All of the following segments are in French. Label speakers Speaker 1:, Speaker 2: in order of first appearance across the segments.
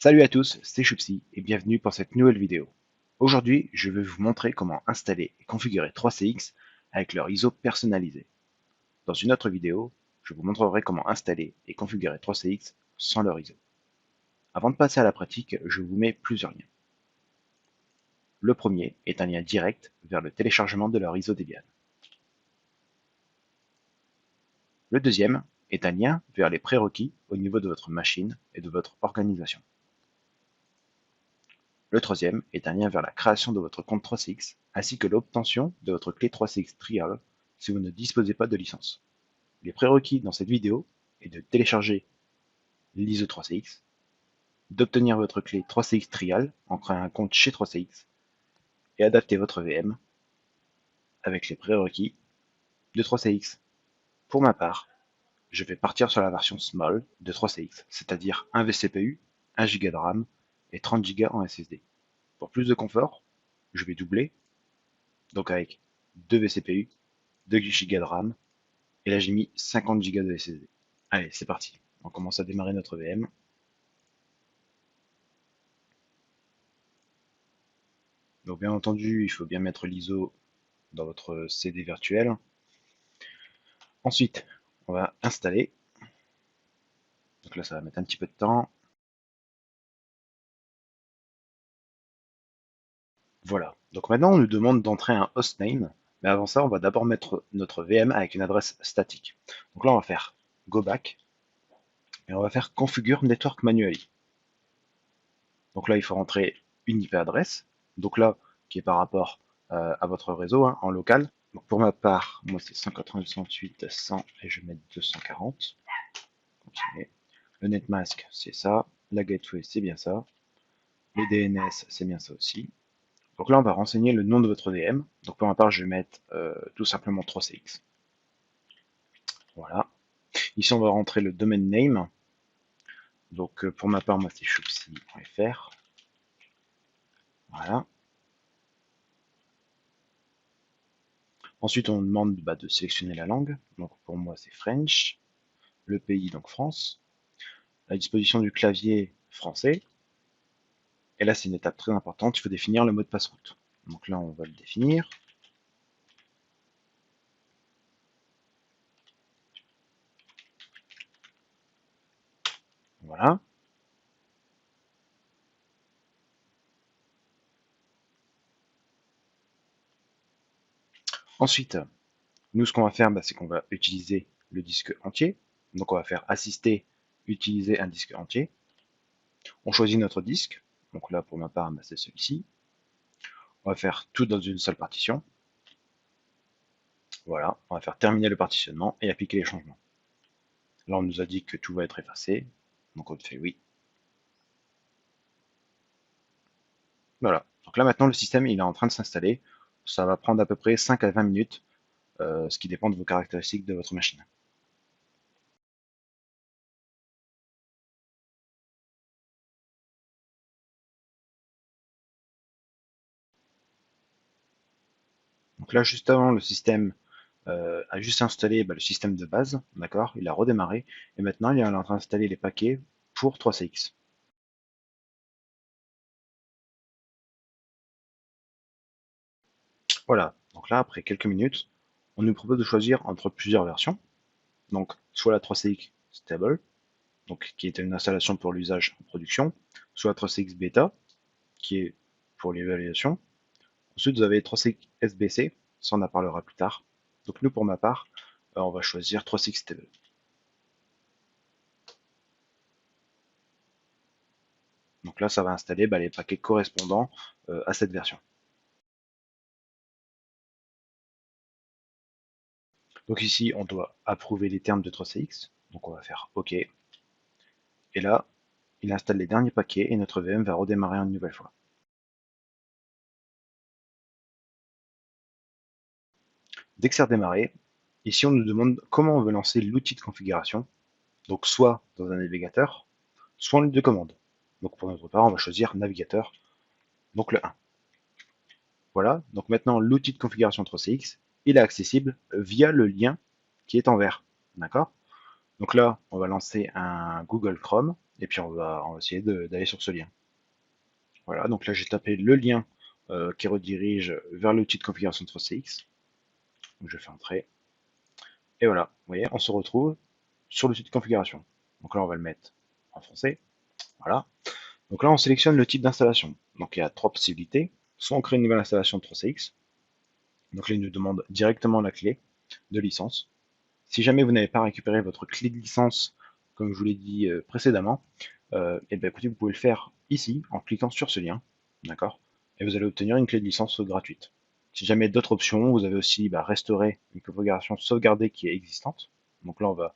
Speaker 1: Salut à tous, c'est Choupsi et bienvenue pour cette nouvelle vidéo. Aujourd'hui, je vais vous montrer comment installer et configurer 3CX avec leur ISO personnalisé. Dans une autre vidéo, je vous montrerai comment installer et configurer 3CX sans leur ISO. Avant de passer à la pratique, je vous mets plusieurs liens. Le premier est un lien direct vers le téléchargement de leur ISO Debian. Le deuxième est un lien vers les prérequis au niveau de votre machine et de votre organisation. Le troisième est un lien vers la création de votre compte 3CX, ainsi que l'obtention de votre clé 3CX Trial si vous ne disposez pas de licence. Les prérequis dans cette vidéo est de télécharger l'ISO 3CX, d'obtenir votre clé 3CX Trial en créant un compte chez 3CX et adapter votre VM avec les prérequis de 3CX. Pour ma part, je vais partir sur la version Small de 3CX, c'est-à-dire 1 vCPU, 1 Go de RAM et 30 Go en SSD. Pour plus de confort, je vais doubler, donc avec 2 vCPU, 2 Go de RAM, et là j'ai mis 50 Go de SSD. Allez, c'est parti. On commence à démarrer notre VM. Donc bien entendu, il faut bien mettre l'ISO dans votre CD virtuel. Ensuite, on va installer. Donc là, ça va mettre un petit peu de temps. Voilà. Donc maintenant, on nous demande d'entrer un hostname. Mais avant ça, on va d'abord mettre notre VM avec une adresse statique. Donc là, on va faire go back et on va faire configure network manually. Donc là, il faut rentrer une IP adresse. Donc là, qui est par rapport à votre réseau en local. Donc pour ma part, moi c'est 192.168.100 et je vais mettre 240. Continuer. Le netmask, c'est ça. La gateway, c'est bien ça. Le DNS, c'est bien ça aussi. Donc là, on va renseigner le nom de votre VM. Donc pour ma part, je vais mettre tout simplement 3CX. Voilà. Ici, on va rentrer le domain name. Donc pour ma part, moi c'est choupsi.fr. Voilà. Ensuite, on demande de sélectionner la langue. Donc pour moi, c'est French. Le pays, donc France. La disposition du clavier français. Et là, c'est une étape très importante. Il faut définir le mot de passe route. Donc là, on va le définir. Voilà. Ensuite, nous, ce qu'on va faire, c'est qu'on va utiliser le disque entier. Donc, on va faire assister, utiliser un disque entier. On choisit notre disque. Donc là, pour ma part, c'est celui-ci. On va faire tout dans une seule partition. Voilà, on va faire terminer le partitionnement et appliquer les changements. Là, on nous a dit que tout va être effacé. Donc, on fait oui. Voilà. Donc là, maintenant, le système il est en train de s'installer. Ça va prendre à peu près 5 à 20 minutes, ce qui dépend de vos caractéristiques de votre machine. Donc là, juste avant, le système a juste installé le système de base, d'accord. Il a redémarré, et maintenant, il est en train d'installer les paquets pour 3CX. Voilà. Donc là, après quelques minutes, on nous propose de choisir entre plusieurs versions. Donc, soit la 3CX Stable, donc, qui est une installation pour l'usage en production, soit 3CX Beta, qui est pour l'évaluation. Ensuite, vous avez 3CX SBC, ça on en parlera plus tard. Donc nous, pour ma part, on va choisir 3CX Stable. Donc là, ça va installer les paquets correspondants à cette version. Donc ici, on doit approuver les termes de 3CX. Donc on va faire OK. Et là, il installe les derniers paquets et notre VM va redémarrer une nouvelle fois. Dès que c'est redémarré, ici on nous demande comment on veut lancer l'outil de configuration. Donc soit dans un navigateur, soit en ligne de commande. Donc pour notre part, on va choisir navigateur, donc le 1. Voilà, donc maintenant l'outil de configuration 3CX, il est accessible via le lien qui est en vert. D'accord. Donc là, on va lancer un Google Chrome. et puis on va essayer d'aller sur ce lien. Voilà, donc là j'ai tapé le lien qui redirige vers l'outil de configuration de 3CX. Donc je fais entrer. Et voilà, vous voyez, on se retrouve sur l'outil de configuration. Donc là on va le mettre en français. Voilà. Donc là on sélectionne le type d'installation. Donc il y a trois possibilités. Soit on crée une nouvelle installation de 3CX. Donc là il nous demande directement la clé de licence. Si jamais vous n'avez pas récupéré votre clé de licence, comme je vous l'ai dit précédemment, et bien écoutez, vous pouvez le faire ici en cliquant sur ce lien, d'accord? Et vous allez obtenir une clé de licence gratuite. Si jamais d'autres options, vous avez aussi restaurer une configuration sauvegardée qui est existante. Donc là,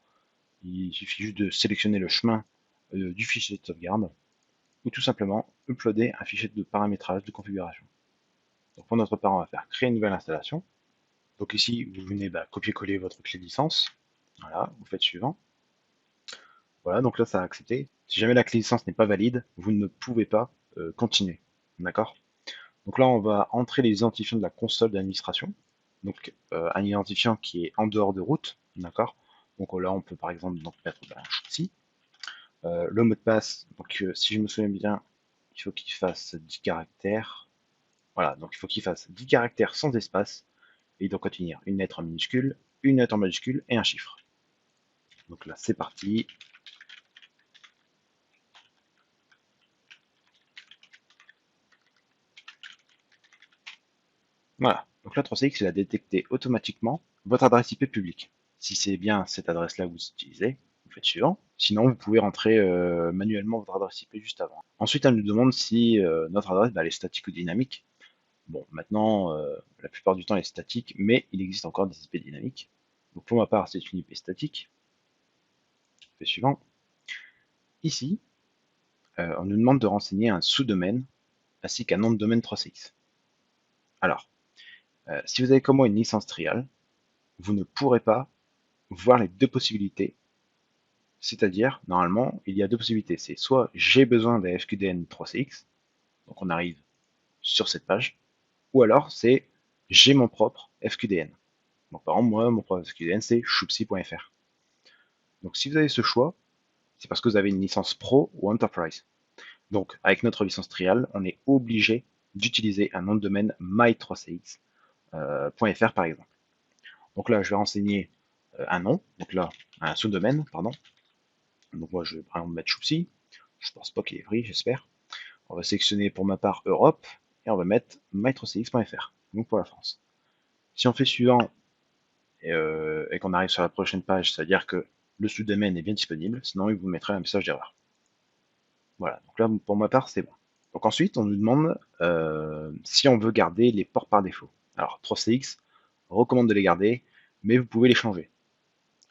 Speaker 1: il suffit juste de sélectionner le chemin du fichier de sauvegarde ou tout simplement uploader un fichier de paramétrage de configuration. Donc pour notre part, on va faire créer une nouvelle installation. Donc ici, vous venez copier-coller votre clé de licence. Voilà, vous faites suivant. Voilà, donc là, ça a accepté. Si jamais la clé licence n'est pas valide, vous ne pouvez pas continuer. D'accord? Donc là, on va entrer les identifiants de la console d'administration. Donc un identifiant qui est en dehors de route. D'accord? Donc là, on peut par exemple mettre un choupi. Le mot de passe, donc si je me souviens bien, il faut qu'il fasse 10 caractères. Voilà, donc il faut qu'il fasse 10 caractères sans espace. Et il doit contenir une lettre en minuscule, une lettre en majuscule et un chiffre. Donc là, c'est parti. Voilà, donc là 3CX il a détecté automatiquement votre adresse IP publique. Si c'est bien cette adresse-là que vous utilisez, vous faites suivant. Sinon, vous pouvez rentrer manuellement votre adresse IP juste avant. Ensuite, elle nous demande si notre adresse elle est statique ou dynamique. Bon, maintenant, la plupart du temps, elle est statique, mais il existe encore des IP dynamiques. Donc pour ma part, c'est une IP statique. Je fais suivant. Ici, on nous demande de renseigner un sous-domaine ainsi qu'un nom de domaine 3CX. Alors, si vous avez comme moi une licence trial, vous ne pourrez pas voir les deux possibilités. C'est-à-dire, normalement, il y a deux possibilités. C'est soit j'ai besoin d'un FQDN 3CX, donc on arrive sur cette page, ou alors c'est j'ai mon propre FQDN. Donc par exemple, moi, mon propre FQDN, c'est choupsi.fr. Donc si vous avez ce choix, c'est parce que vous avez une licence Pro ou Enterprise. Donc avec notre licence trial, on est obligé d'utiliser un nom de domaine my3cx.fr par exemple. Donc là, je vais renseigner un nom, donc là, un sous-domaine, pardon. Donc moi, je vais par exemple mettre choupsi. Je pense pas qu'il est pris, j'espère. On va sélectionner pour ma part Europe et on va mettre my3cx.fr, donc pour la France. Si on fait suivant et qu'on arrive sur la prochaine page, c'est-à-dire que le sous-domaine est bien disponible, sinon il vous mettrait un message d'erreur. Voilà, donc là pour ma part c'est bon. Donc ensuite on nous demande si on veut garder les ports par défaut. Alors 3CX recommande de les garder, mais vous pouvez les changer.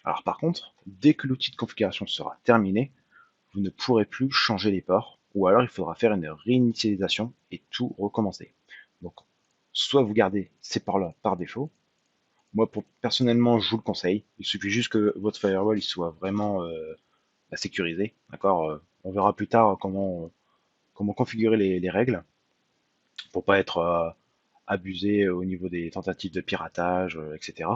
Speaker 1: Alors par contre, dès que l'outil de configuration sera terminé, vous ne pourrez plus changer les ports, ou alors il faudra faire une réinitialisation et tout recommencer. Donc, soit vous gardez ces ports-là par défaut. Moi, personnellement, je vous le conseille. Il suffit juste que votre firewall il soit vraiment sécurisé. D'accord. On verra plus tard comment configurer les règles pour pas être abusé au niveau des tentatives de piratage, etc.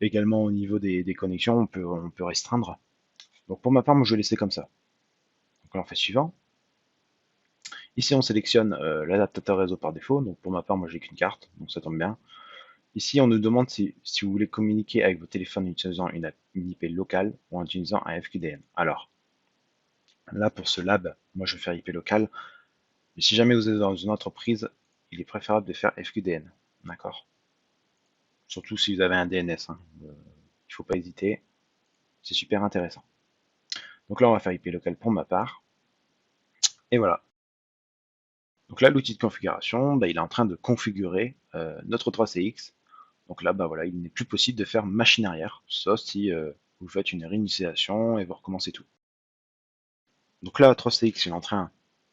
Speaker 1: Également au niveau des connexions, on peut restreindre. Donc pour ma part, moi je vais laisser comme ça. Donc là, on fait suivant. Ici, on sélectionne l'adaptateur réseau par défaut. Donc pour ma part, moi j'ai qu'une carte, donc ça tombe bien. Ici, on nous demande si vous voulez communiquer avec vos téléphones en utilisant une IP locale ou en utilisant un FQDN. Alors, là pour ce lab, moi je vais faire IP locale. Mais si jamais vous êtes dans une entreprise, il est préférable de faire FQDN. D'accord? Surtout si vous avez un DNS. Hein. Il ne faut pas hésiter. C'est super intéressant. Donc là, on va faire IP local pour ma part. Et voilà. Donc là, l'outil de configuration, il est en train de configurer notre 3CX. Donc là, voilà, il n'est plus possible de faire machine arrière, sauf si vous faites une réinitialisation et vous recommencez tout. Donc là, 3CX est en train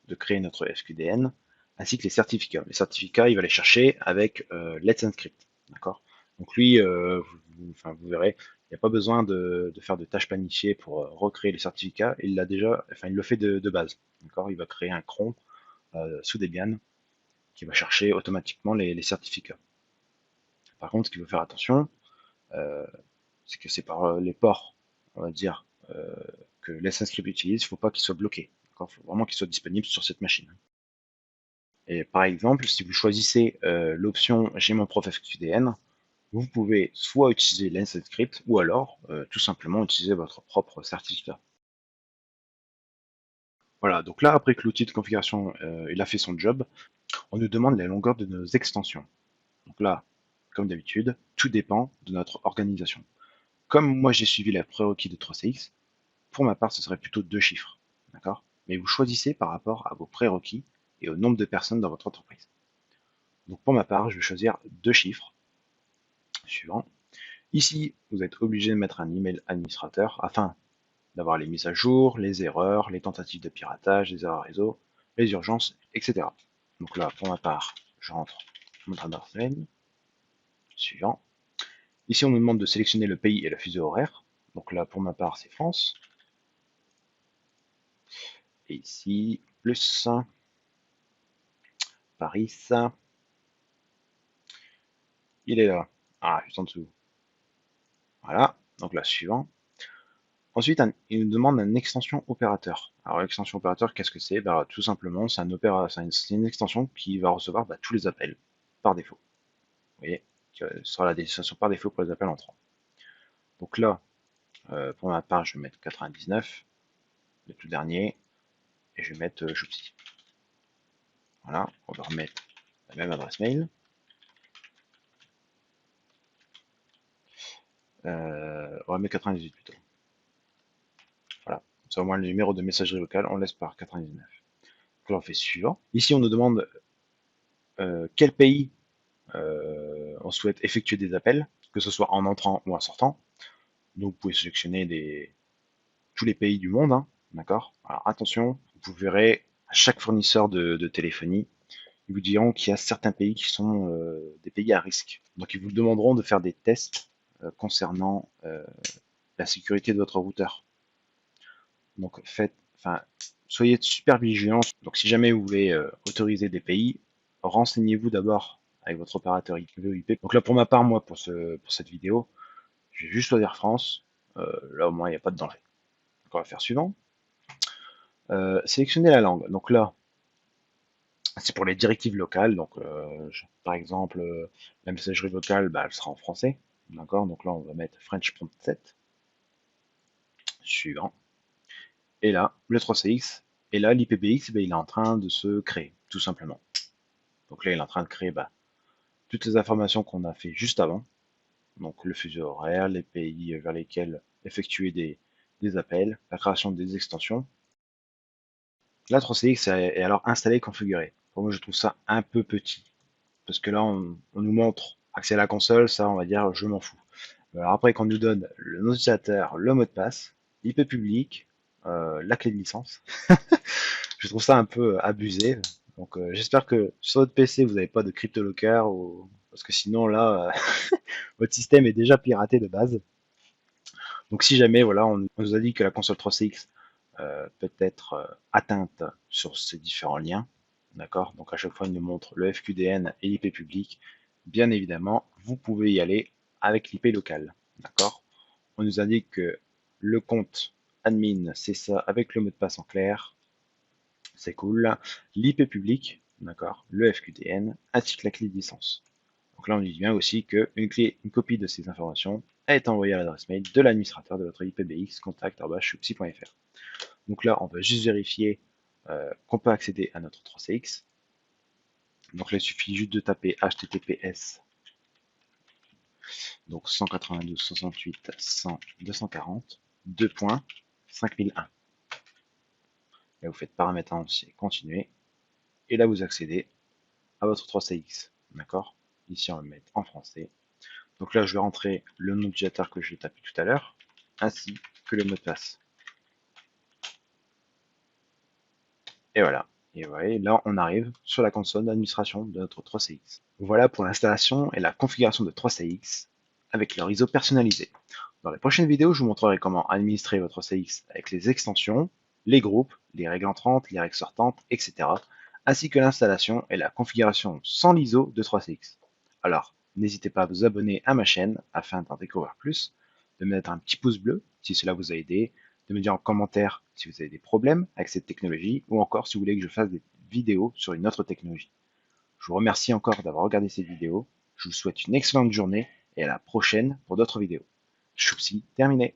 Speaker 1: de créer notre FQDN, ainsi que les certificats. Les certificats, il va les chercher avec Let's Encrypt. D'accord. Donc lui, vous verrez, il n'y a pas besoin de faire de tâches planifiées pour recréer les certificats. Il l'a déjà, il le fait de base. D'accord. Il va créer un cron sous Debian qui va chercher automatiquement les certificats. Par contre, ce qu'il faut faire attention, c'est que c'est par les ports, on va dire, que Let's Script utilise, il ne faut pas qu'il soit bloqué. Il faut vraiment qu'il soit disponible sur cette machine. Et par exemple, si vous choisissez l'option J'ai mon prof FQDN, vous pouvez soit utiliser Let's Script ou alors tout simplement utiliser votre propre certificat. Voilà, donc là, après que l'outil de configuration il a fait son job, on nous demande la longueur de nos extensions. Donc là, comme d'habitude, tout dépend de notre organisation. Comme moi j'ai suivi la prérequis de 3CX, pour ma part ce serait plutôt 2 chiffres. D'accord? Mais vous choisissez par rapport à vos prérequis et au nombre de personnes dans votre entreprise. Donc pour ma part, je vais choisir 2 chiffres. Suivant. Ici, vous êtes obligé de mettre un email administrateur afin d'avoir les mises à jour, les erreurs, les tentatives de piratage, les erreurs réseau, les urgences, etc. Donc là, pour ma part, je rentre mon adresse mail. Suivant. Ici, on nous demande de sélectionner le pays et le fuseau horaire. Donc là, pour ma part, c'est France. Et ici, plus Paris. Il est là. Ah, juste en dessous. Voilà. Donc là, suivant. Ensuite, il nous demande une extension opérateur. Alors, l'extension opérateur, qu'est-ce que c'est? Bah, tout simplement, c'est une extension qui va recevoir tous les appels par défaut. Vous voyez, ce sera la destination par défaut pour les appels entrants. Donc là, pour ma part, je vais mettre 99, le tout dernier, et je vais mettre Joupsi. Voilà, on va remettre la même adresse mail. On va mettre 98 plutôt. Voilà, c'est au moins le numéro de messagerie vocale, on laisse par 99. Donc là, on fait suivant. Ici, on nous demande quel pays on souhaite effectuer des appels, que ce soit en entrant ou en sortant. Donc vous pouvez sélectionner tous les pays du monde, hein, d'accord? Alors attention, vous verrez à chaque fournisseur de téléphonie, ils vous diront qu'il y a certains pays qui sont des pays à risque. Donc ils vous demanderont de faire des tests concernant la sécurité de votre routeur. Donc soyez super vigilants. Donc si jamais vous voulez autoriser des pays, renseignez-vous d'abord avec votre opérateur IP. Donc là pour ma part, moi pour cette vidéo, je vais juste choisir France. Là au moins il n'y a pas de danger. Donc on va faire suivant. Sélectionner la langue. Donc là, c'est pour les directives locales. Donc par exemple, la messagerie vocale, bah, elle sera en français. D'accord? Donc là on va mettre French Prompt 7. Suivant. Et là, le 3CX, et là l'IPBX, bah, il est en train de se créer, tout simplement. Donc là il est en train de créer toutes les informations qu'on a fait juste avant. Donc le fuseau horaire, les pays vers lesquels effectuer des appels, la création des extensions. La 3CX est alors installée et configurée. Pour moi, je trouve ça un peu petit. Parce que là, on nous montre accès à la console, ça, on va dire, je m'en fous. Alors après, qu'on nous donne le nom d'utilisateur, le mot de passe, l'IP public, la clé de licence, je trouve ça un peu abusé. Donc j'espère que sur votre PC, vous n'avez pas de CryptoLocker, parce que sinon, là, votre système est déjà piraté de base. Donc si jamais, voilà, on nous a dit que la console 3CX peut être atteinte sur ces différents liens, d'accord? Donc à chaque fois, il nous montre le FQDN et l'IP public. Bien évidemment, vous pouvez y aller avec l'IP local, d'accord? On nous indique que le compte admin, c'est ça, avec le mot de passe en clair, c'est cool. L'IP public, d'accord? Le FQDN, ainsi que la clé de licence. Donc là, on dit bien aussi qu'une copie de ces informations est envoyée à l'adresse mail de l'administrateur de votre IPBX contact@choupsi.fr. Donc là, on va juste vérifier qu'on peut accéder à notre 3CX. Donc là, il suffit juste de taper https donc 192.68.100.240 2.5001. Là, vous faites paramètres entier, continuer, et là, vous accédez à votre 3CX. D'accord? Ici, on va le mettre en français. Donc là, je vais rentrer le nom d'utilisateur que j'ai tapé tout à l'heure, ainsi que le mot de passe. Et voilà. Et vous voyez, là, on arrive sur la console d'administration de notre 3CX. Voilà pour l'installation et la configuration de 3CX avec leur ISO personnalisé. Dans les prochaines vidéos, je vous montrerai comment administrer votre 3CX avec les extensions, les groupes, les règles entrantes, les règles sortantes, etc. ainsi que l'installation et la configuration sans l'ISO de 3CX. Alors, n'hésitez pas à vous abonner à ma chaîne afin d'en découvrir plus, de mettre un petit pouce bleu si cela vous a aidé, de me dire en commentaire si vous avez des problèmes avec cette technologie ou encore si vous voulez que je fasse des vidéos sur une autre technologie. Je vous remercie encore d'avoir regardé cette vidéo. Je vous souhaite une excellente journée et à la prochaine pour d'autres vidéos. Choupsi, terminé.